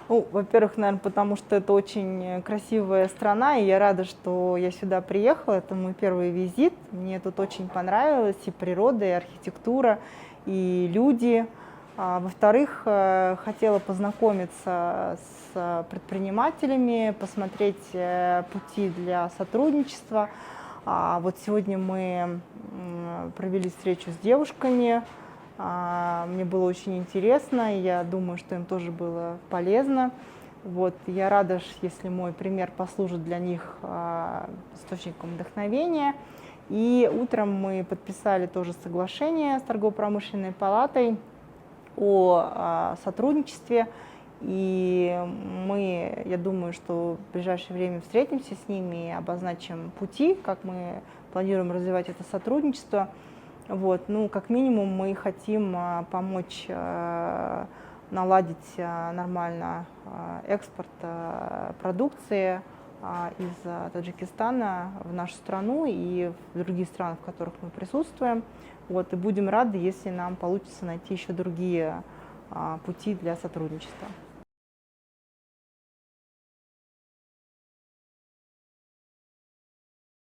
Ну, во-первых, наверное, потому что это очень красивая страна, и я рада, что я сюда приехала. Это мой первый визит. Мне тут очень понравилось и природа, и архитектура, и люди. Во-вторых, хотела познакомиться с предпринимателями, посмотреть пути для сотрудничества. Вот сегодня мы провели встречу с девушками. Мне было очень интересно, и я думаю, что им тоже было полезно. Вот, я рада, если мой пример послужит для них источником вдохновения. И утром мы подписали тоже соглашение с торгово-промышленной палатой о сотрудничестве. И мы, я думаю, что в ближайшее время встретимся с ними и обозначим пути, как мы планируем развивать это сотрудничество. Вот, ну, как минимум, мы хотим помочь наладить нормально экспорт продукции из Таджикистана в нашу страну и в другие страны, в которых мы присутствуем. Вот, и будем рады, если нам получится найти еще другие пути для сотрудничества.